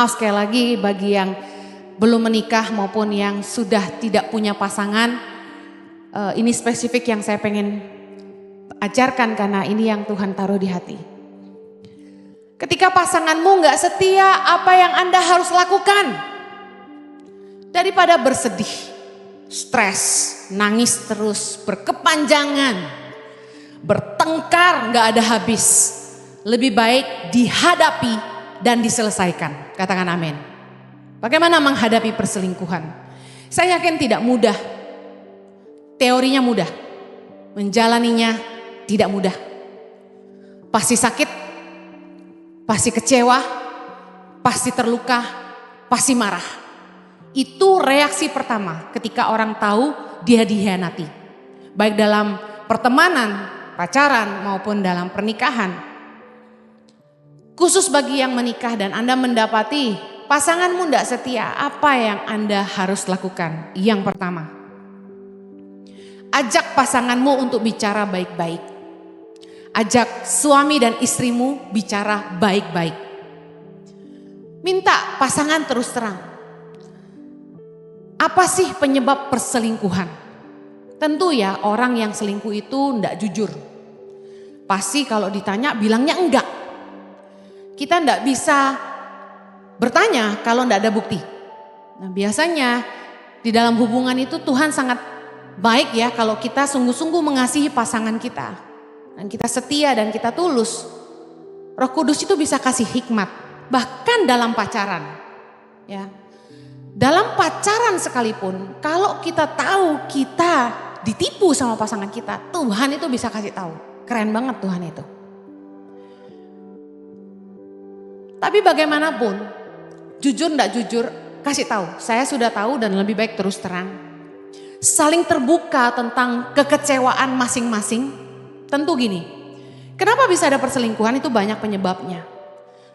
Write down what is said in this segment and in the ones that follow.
Maaf sekali lagi bagi yang belum menikah maupun yang sudah tidak punya pasangan. Ini spesifik yang saya pengen ajarkan karena ini yang Tuhan taruh di hati. Ketika pasanganmu gak setia, apa yang Anda harus lakukan? Daripada bersedih, stres, nangis terus, berkepanjangan, bertengkar gak ada habis. Lebih baik dihadapi dan diselesaikan. Katakan amin. Bagaimana menghadapi perselingkuhan? Saya yakin tidak mudah. Teorinya mudah. Menjalaninya tidak mudah. Pasti sakit, pasti kecewa, pasti terluka, pasti marah. Itu reaksi pertama ketika orang tahu dia dikhianati. Baik dalam pertemanan, pacaran maupun dalam pernikahan. Khusus bagi yang menikah dan Anda mendapati pasanganmu tidak setia, apa yang Anda harus lakukan? Yang pertama, ajak pasanganmu untuk bicara baik-baik. Ajak suami dan istrimu bicara baik-baik. Minta pasangan terus terang. Apa sih penyebab perselingkuhan? Tentu ya orang yang selingkuh itu tidak jujur. Pasti kalau ditanya bilangnya enggak. Kita tidak bisa bertanya kalau tidak ada bukti. Nah biasanya di dalam hubungan itu Tuhan sangat baik ya kalau kita sungguh-sungguh mengasihi pasangan kita. Dan kita setia dan kita tulus. Roh Kudus itu bisa kasih hikmat. Bahkan dalam pacaran. Ya. Dalam pacaran sekalipun kalau kita tahu kita ditipu sama pasangan kita. Tuhan itu bisa kasih tahu. Keren banget Tuhan itu. Tapi bagaimanapun, jujur enggak jujur, kasih tahu. Saya sudah tahu dan lebih baik terus terang. Saling terbuka tentang kekecewaan masing-masing. Tentu gini, kenapa bisa ada perselingkuhan itu banyak penyebabnya.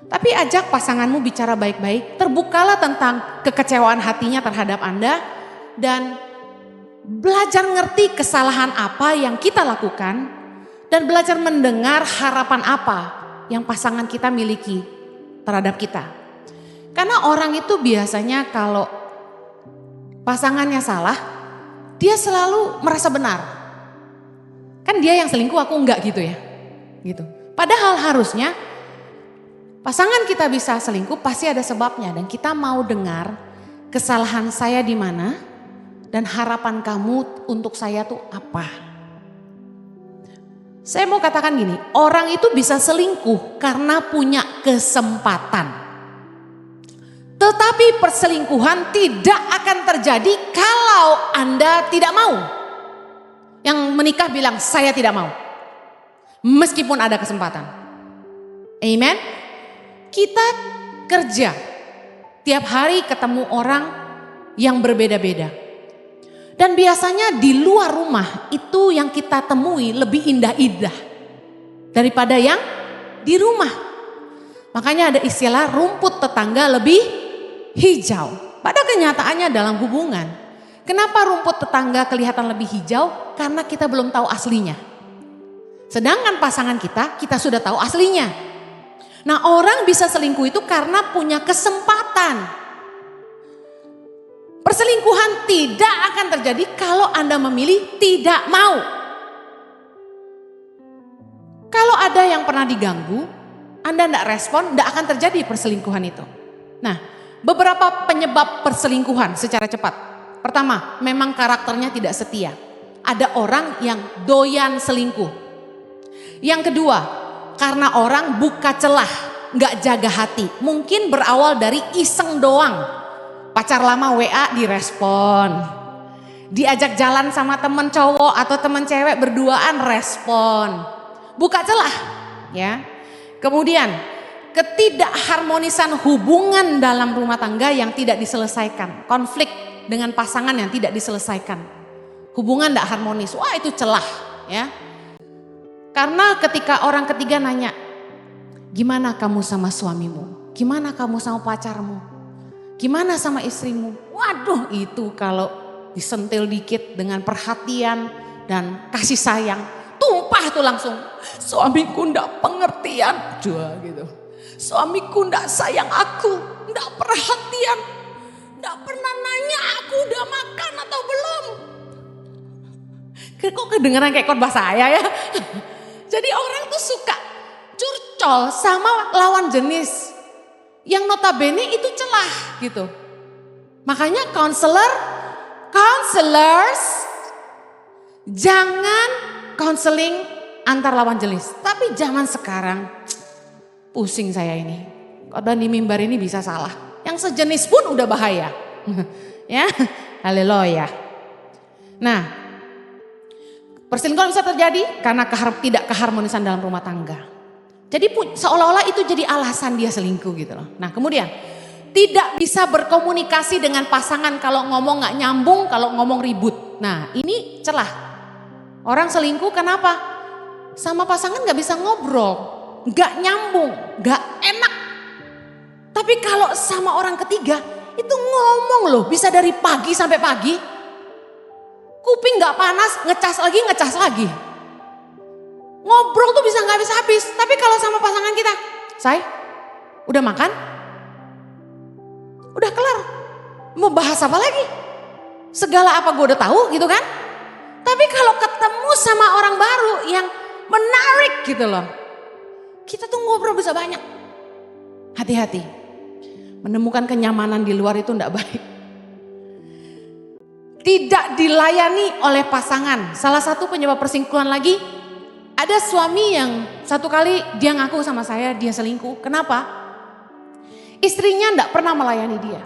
Tapi ajak pasanganmu bicara baik-baik, terbukalah tentang kekecewaan hatinya terhadap Anda. Dan belajar ngerti kesalahan apa yang kita lakukan. Dan belajar mendengar harapan apa yang pasangan kita miliki terhadap kita. Karena orang itu biasanya kalau pasangannya salah, dia selalu merasa benar. Kan dia yang selingkuh, aku enggak gitu ya. Gitu. Padahal harusnya pasangan kita bisa selingkuh pasti ada sebabnya dan kita mau dengar kesalahan saya di mana dan harapan kamu untuk saya tuh apa. Saya mau katakan gini, orang itu bisa selingkuh karena punya kesempatan. Tetapi perselingkuhan tidak akan terjadi kalau Anda tidak mau. Yang menikah bilang saya tidak mau. Meskipun ada kesempatan. Amen. Kita kerja. Tiap hari ketemu orang yang berbeda-beda. Dan biasanya di luar rumah itu yang kita temui lebih indah-indah daripada yang di rumah. Makanya ada istilah rumput tetangga lebih hijau. Pada kenyataannya dalam hubungan. Kenapa rumput tetangga kelihatan lebih hijau? Karena kita belum tahu aslinya. Sedangkan pasangan kita sudah tahu aslinya. Nah orang bisa selingkuh itu karena punya kesempatan. Perselingkuhan tidak akan terjadi kalau Anda memilih tidak mau. Kalau ada yang pernah diganggu, Anda tidak respon, tidak akan terjadi perselingkuhan itu. Nah, beberapa penyebab perselingkuhan secara cepat. Pertama, memang karakternya tidak setia. Ada orang yang doyan selingkuh. Yang kedua, karena orang buka celah, nggak jaga hati. Mungkin berawal dari iseng doang. Pacar lama WA direspon. Diajak jalan sama temen cowok atau temen cewek berduaan respon. Buka celah ya. Kemudian ketidakharmonisan hubungan dalam rumah tangga yang tidak diselesaikan. Konflik dengan pasangan yang tidak diselesaikan. Hubungan tidak harmonis. Wah itu celah ya. Karena ketika orang ketiga nanya, gimana kamu sama suamimu? Gimana kamu sama pacarmu? Gimana sama istrimu? Waduh itu kalau disentil dikit dengan perhatian dan kasih sayang. Tumpah tuh langsung. Suamiku ndak pengertian. Dua gitu. Suamiku ndak sayang aku. Ndak Kok kedengeran kayak khotbah saya ya? Jadi orang tuh suka curcol sama lawan jenis. Yang notabene itu celah gitu. Makanya counselors, jangan counseling antar lawan jenis. Tapi zaman sekarang, pusing saya ini. Khotbah di mimbar ini bisa salah. Yang sejenis pun udah bahaya. Ya, haleluya. Nah, perselingkuhan bisa terjadi karena tidak keharmonisan dalam rumah tangga. Jadi seolah-olah itu jadi alasan dia selingkuh gitu loh. Nah kemudian tidak bisa berkomunikasi dengan pasangan kalau ngomong gak nyambung, kalau ngomong ribut. Nah ini celah. Orang selingkuh kenapa? Sama pasangan gak bisa ngobrol, gak nyambung, gak enak. Tapi kalau sama orang ketiga itu ngomong loh bisa dari pagi sampai pagi. Kuping gak panas, ngecas lagi. Ngobrol tuh bisa gak habis-habis. Tapi kalau sama pasangan kita, say, udah makan? Udah kelar. Mau bahas apa lagi? Segala apa gue udah tahu gitu kan? Tapi kalau ketemu sama orang baru yang menarik gitu loh. Kita tuh ngobrol bisa banyak. Hati-hati. Menemukan kenyamanan di luar itu enggak baik. Tidak dilayani oleh pasangan. Salah satu penyebab perselingkuhan lagi, ada suami yang satu kali dia ngaku sama saya dia selingkuh. Kenapa? Istrinya enggak pernah melayani dia.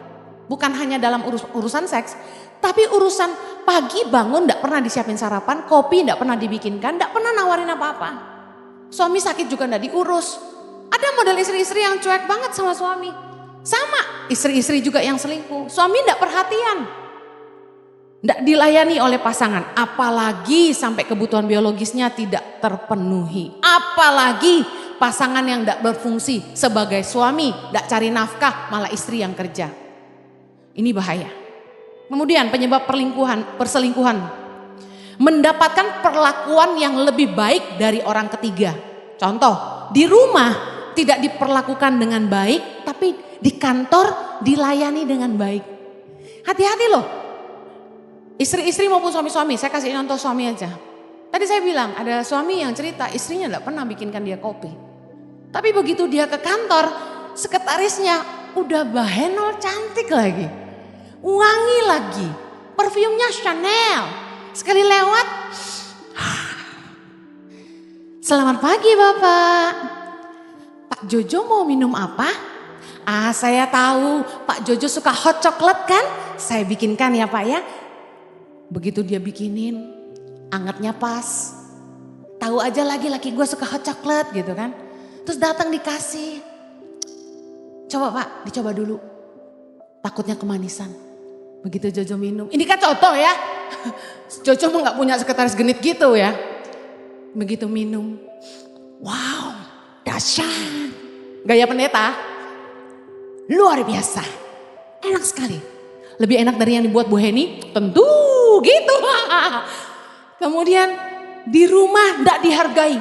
Bukan hanya dalam urusan seks, tapi urusan pagi bangun enggak pernah disiapin sarapan, kopi enggak pernah dibikinkan, enggak pernah nawarin apa-apa. Suami sakit juga enggak diurus. Ada model istri-istri yang cuek banget sama suami. Sama istri-istri juga yang selingkuh. Suami enggak perhatian. Tidak dilayani oleh pasangan, apalagi sampai kebutuhan biologisnya tidak terpenuhi. Apalagi pasangan yang tidak berfungsi sebagai suami, tidak cari nafkah, malah istri yang kerja. Ini bahaya. Kemudian penyebab perselingkuhan, mendapatkan perlakuan yang lebih baik dari orang ketiga. Contoh, di rumah tidak diperlakukan dengan baik, tapi di kantor dilayani dengan baik. Hati-hati loh. Istri-istri maupun suami-suami, saya kasih contoh suami aja. Tadi saya bilang ada suami yang cerita istrinya tidak pernah bikinkan dia kopi. Tapi begitu dia ke kantor, sekretarisnya udah bahenol cantik lagi. Wangi lagi, parfumnya Chanel. Sekali lewat, selamat pagi Bapak. Pak Jojo mau minum apa? Ah saya tahu Pak Jojo suka hot chocolate kan? Saya bikinkan ya Pak ya. Begitu dia bikinin, angetnya pas. Tahu aja laki gue suka hot chocolate gitu kan. Terus datang dikasih. Coba Pak, dicoba dulu. Takutnya kemanisan. Begitu Jojo minum. Ini kan contoh ya. Jojo mah gak punya sekretaris genit gitu ya. Begitu minum. Wow, dahsyat. Gaya pendeta. Luar biasa. Enak sekali. Lebih enak dari yang dibuat Bu Heni? Tentu gitu. Kemudian di rumah gak dihargai.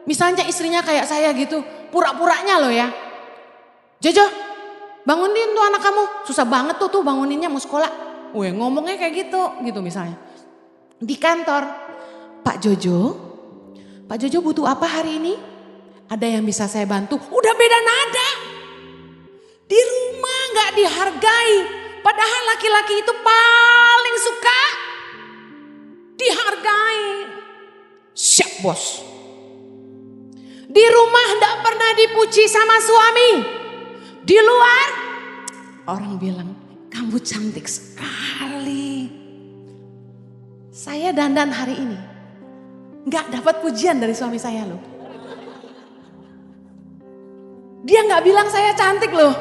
Misalnya istrinya kayak saya gitu. Pura-puranya loh ya. Jojo bangunin tuh anak kamu. Susah banget tuh banguninnya mau sekolah. Weh ngomongnya kayak gitu misalnya. Di kantor. Pak Jojo butuh apa hari ini? Ada yang bisa saya bantu? Udah beda nada. Di rumah gak dihargai. Padahal laki-laki itu paling suka dihargai. Siap bos. Di rumah tidak pernah dipuji sama suami. Di luar orang bilang kamu cantik sekali. Saya dandan hari ini. Gak dapat pujian dari suami saya loh. Dia gak bilang saya cantik loh.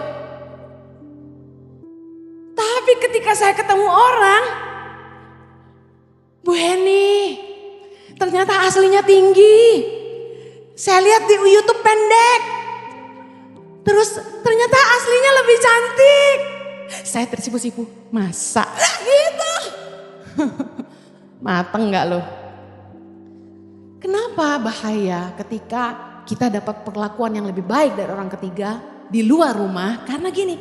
Tapi ketika saya ketemu orang, Bu Heni, ternyata aslinya tinggi. Saya lihat di YouTube pendek. Terus ternyata aslinya lebih cantik. Saya tersipu-sipu, masa? Gitu. Mateng gak loh? Kenapa bahaya ketika kita dapat perlakuan yang lebih baik dari orang ketiga di luar rumah? Karena gini,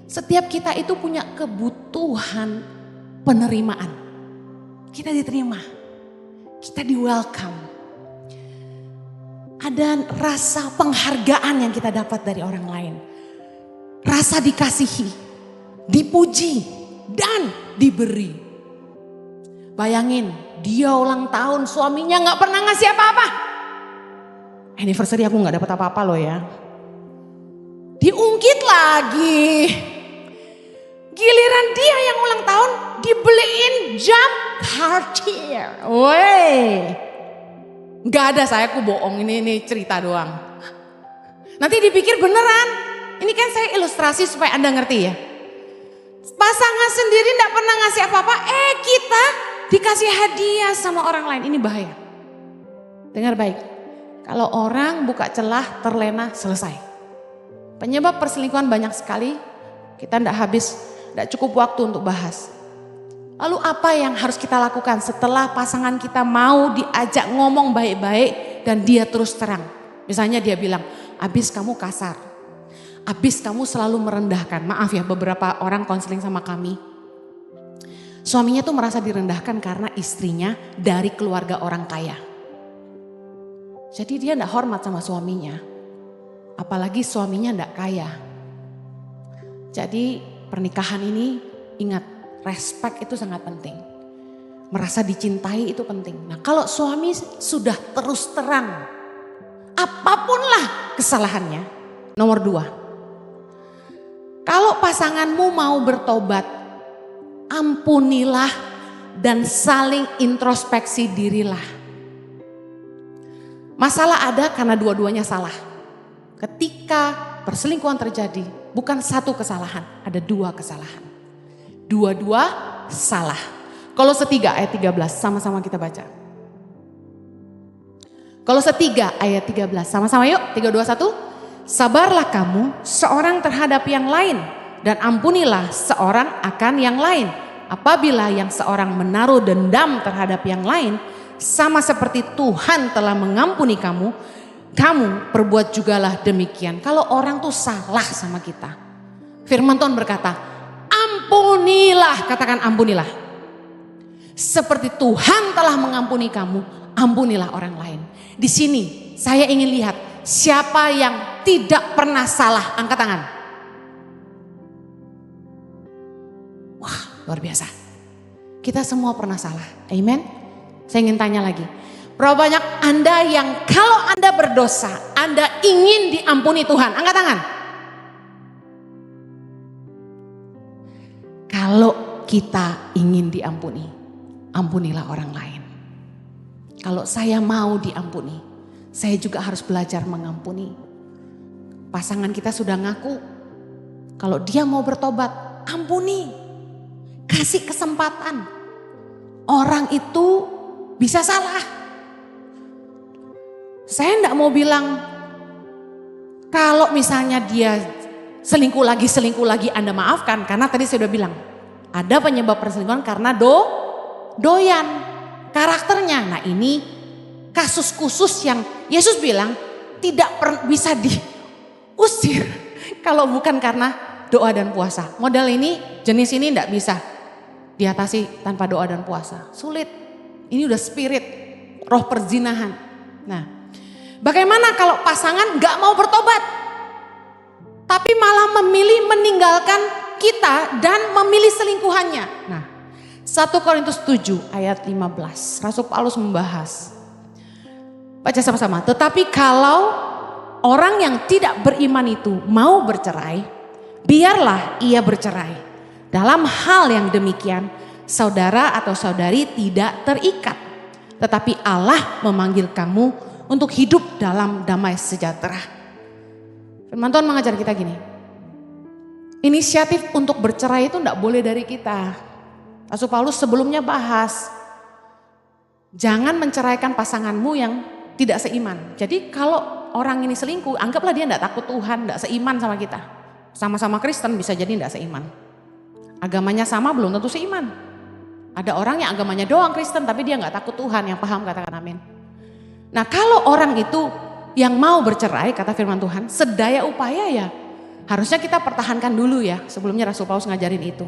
setiap kita itu punya kebutuhan penerimaan. Kita diterima. Kita di welcome. Ada rasa penghargaan yang kita dapat dari orang lain. Rasa dikasihi, dipuji, dan diberi. Bayangin, dia ulang tahun, suaminya gak pernah ngasih apa-apa. Anniversary aku gak dapat apa-apa loh ya. Diungkit lagi. Giliran dia yang ulang tahun dibeliin jam Cartier. Woi. Gak ada, saya aku bohong, ini cerita doang. Nanti dipikir beneran. Ini kan saya ilustrasi supaya Anda ngerti ya. Pasangan sendiri gak pernah ngasih apa-apa. Kita dikasih hadiah sama orang lain. Ini bahaya. Dengar baik. Kalau orang buka celah terlena selesai. Penyebab perselingkuhan banyak sekali, kita tidak cukup waktu untuk bahas. Lalu apa yang harus kita lakukan setelah pasangan kita mau diajak ngomong baik-baik dan dia terus terang. Misalnya dia bilang, abis kamu kasar, abis kamu selalu merendahkan. Maaf ya, beberapa orang konseling sama kami. Suaminya tuh merasa direndahkan karena istrinya dari keluarga orang kaya. Jadi dia tidak hormat sama suaminya. Apalagi suaminya tidak kaya. Jadi pernikahan ini ingat, respect itu sangat penting. Merasa dicintai itu penting. Nah kalau suami sudah terus terang, apapunlah kesalahannya. Nomor 2, kalau pasanganmu mau bertobat, ampunilah dan saling introspeksi dirilah. Masalah ada karena dua-duanya salah. Ketika perselingkuhan terjadi, bukan satu kesalahan, ada 2 kesalahan. Dua-dua salah. Kolose 3 ayat 13, sama-sama kita baca. Kolose 3 ayat 13, sama-sama yuk, 3, 2, 1. Sabarlah kamu seorang terhadap yang lain dan ampunilah seorang akan yang lain. Apabila yang seorang menaruh dendam terhadap yang lain, sama seperti Tuhan telah mengampuni kamu, kamu perbuat jugalah demikian. Kalau orang tuh salah sama kita, firman Tuhan berkata, ampunilah, katakan ampunilah. Seperti Tuhan telah mengampuni kamu, ampunilah orang lain. Di sini saya ingin lihat siapa yang tidak pernah salah, angkat tangan. Wah, luar biasa. Kita semua pernah salah, amen. Saya ingin tanya lagi. Berapa banyak Anda yang kalau Anda berdosa, Anda ingin diampuni Tuhan? Angkat tangan. Kalau kita ingin diampuni, ampunilah orang lain. Kalau saya mau diampuni, saya juga harus belajar mengampuni. Pasangan kita sudah ngaku, kalau dia mau bertobat, ampuni. Kasih kesempatan. Orang itu bisa salah. Saya enggak mau bilang kalau misalnya dia selingkuh lagi Anda maafkan. Karena tadi saya udah bilang ada penyebab perselingkuhan karena doyan karakternya. Nah ini kasus khusus yang Yesus bilang tidak bisa diusir kalau bukan karena doa dan puasa. Model ini, jenis ini enggak bisa diatasi tanpa doa dan puasa. Sulit. Ini udah spirit, roh perzinahan. Nah, bagaimana kalau pasangan gak mau bertobat, tapi malah memilih meninggalkan kita dan memilih selingkuhannya. Nah, 1 Korintus 7 ayat 15, Rasul Paulus membahas. Baca sama-sama. Tetapi kalau orang yang tidak beriman itu mau bercerai, biarlah ia bercerai. Dalam hal yang demikian, saudara atau saudari tidak terikat. Tetapi Allah memanggil kamu untuk hidup dalam damai sejahtera. Firman Tuhan mengajar kita gini. Inisiatif untuk bercerai itu tidak boleh dari kita. Rasul Paulus sebelumnya bahas. Jangan menceraikan pasanganmu yang tidak seiman. Jadi kalau orang ini selingkuh, anggaplah dia tidak takut Tuhan, tidak seiman sama kita. Sama-sama Kristen bisa jadi tidak seiman. Agamanya sama belum tentu seiman. Ada orang yang agamanya doang Kristen tapi dia nggak takut Tuhan, yang paham katakan amin. Nah kalau orang itu yang mau bercerai kata firman Tuhan, sedaya upaya ya harusnya kita pertahankan dulu ya. Sebelumnya Rasul Paulus ngajarin itu.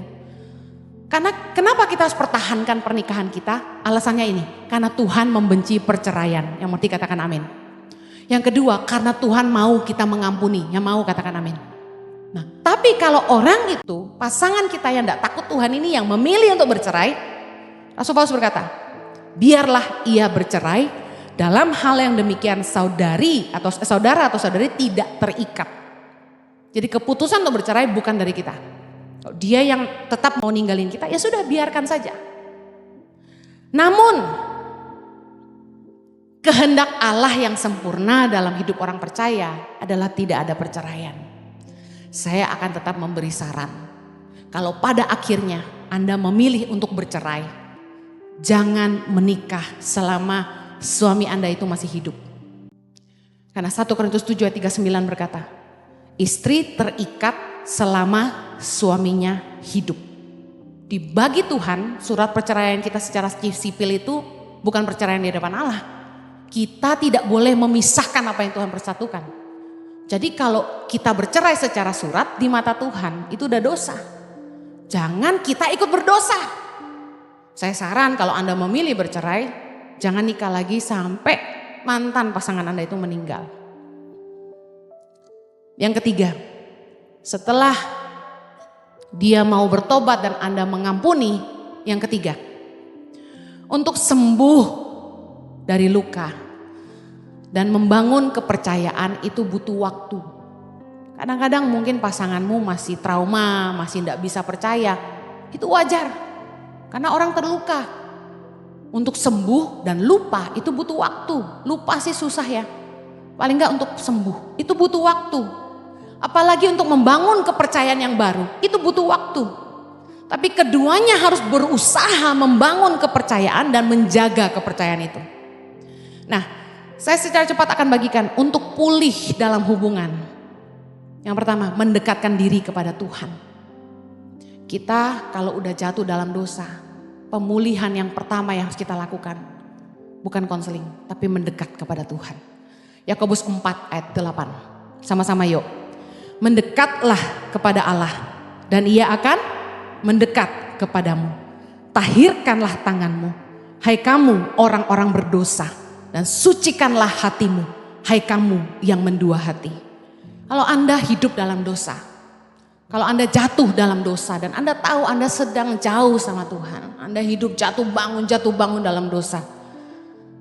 Karena kenapa kita harus pertahankan pernikahan kita? Alasannya ini, karena Tuhan membenci perceraian. Yang mengerti katakan amin. Yang kedua, karena Tuhan mau kita mengampuni. Yang mau katakan amin. Nah, tapi kalau orang itu, pasangan kita yang tidak takut Tuhan ini yang memilih untuk bercerai, Rasul Paulus berkata, biarlah ia bercerai, dalam hal yang demikian saudara atau saudari tidak terikat. Jadi keputusan untuk bercerai bukan dari kita. Kalau dia yang tetap mau ninggalin kita, ya sudah biarkan saja. Namun kehendak Allah yang sempurna dalam hidup orang percaya adalah tidak ada perceraian. Saya akan tetap memberi saran. Kalau pada akhirnya Anda memilih untuk bercerai, jangan menikah selama suami Anda itu masih hidup. Karena 1 Korintus 7 ayat 39 berkata, istri terikat selama suaminya hidup. Dibagi Tuhan, surat perceraian kita secara sipil itu bukan perceraian di hadapan Allah. Kita tidak boleh memisahkan apa yang Tuhan persatukan. Jadi kalau kita bercerai secara surat di mata Tuhan itu udah dosa. Jangan kita ikut berdosa. Saya saran kalau Anda memilih bercerai, jangan nikah lagi sampai mantan pasangan Anda itu meninggal. Yang ketiga, setelah dia mau bertobat dan Anda mengampuni, yang ketiga, untuk sembuh dari luka dan membangun kepercayaan itu butuh waktu. Kadang-kadang mungkin pasanganmu masih trauma, masih tidak bisa percaya, itu wajar karena orang terluka. Untuk sembuh dan lupa itu butuh waktu. Lupa sih susah ya, paling enggak untuk sembuh itu butuh waktu. Apalagi untuk membangun kepercayaan yang baru, itu butuh waktu. Tapi keduanya harus berusaha membangun kepercayaan dan menjaga kepercayaan itu. Nah, saya secara cepat akan bagikan untuk pulih dalam hubungan. Yang pertama, mendekatkan diri kepada Tuhan. Kita kalau udah jatuh dalam dosa, pemulihan yang pertama yang harus kita lakukan bukan konseling, tapi mendekat kepada Tuhan. Yakobus 4 ayat 8. Sama-sama yuk. Mendekatlah kepada Allah dan ia akan mendekat kepadamu. Tahirkanlah tanganmu, hai kamu orang-orang berdosa, dan sucikanlah hatimu, hai kamu yang mendua hati. Kalau Anda hidup dalam dosa, kalau Anda jatuh dalam dosa dan Anda tahu Anda sedang jauh sama Tuhan, Anda hidup jatuh bangun dalam dosa,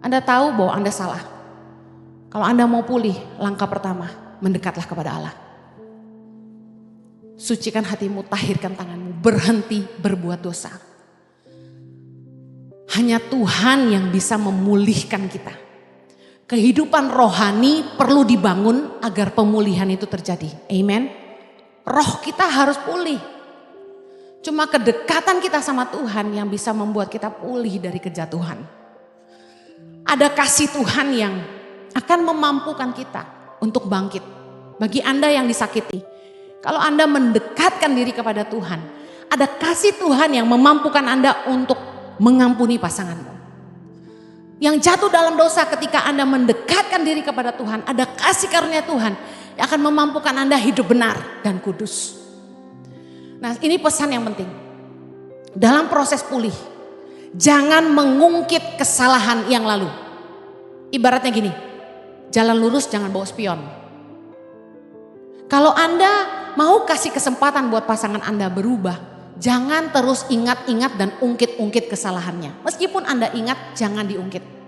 Anda tahu bahwa Anda salah. Kalau Anda mau pulih, langkah pertama, mendekatlah kepada Allah. Sucikan hatimu, tahirkan tanganmu, berhenti berbuat dosa. Hanya Tuhan yang bisa memulihkan kita. Kehidupan rohani perlu dibangun agar pemulihan itu terjadi. Amen. Roh kita harus pulih. Cuma kedekatan kita sama Tuhan yang bisa membuat kita pulih dari kejatuhan. Ada kasih Tuhan yang akan memampukan kita untuk bangkit. Bagi Anda yang disakiti, kalau Anda mendekatkan diri kepada Tuhan, ada kasih Tuhan yang memampukan Anda untuk mengampuni pasanganmu. Yang jatuh dalam dosa ketika Anda mendekatkan diri kepada Tuhan, ada kasih karunia Tuhan yang akan memampukan Anda hidup benar dan kudus. Nah, ini pesan yang penting. Dalam proses pulih, jangan mengungkit kesalahan yang lalu. Ibaratnya gini, jalan lurus jangan bawa spion. Kalau Anda mau kasih kesempatan buat pasangan Anda berubah, jangan terus ingat-ingat dan ungkit-ungkit kesalahannya. Meskipun Anda ingat, jangan diungkit.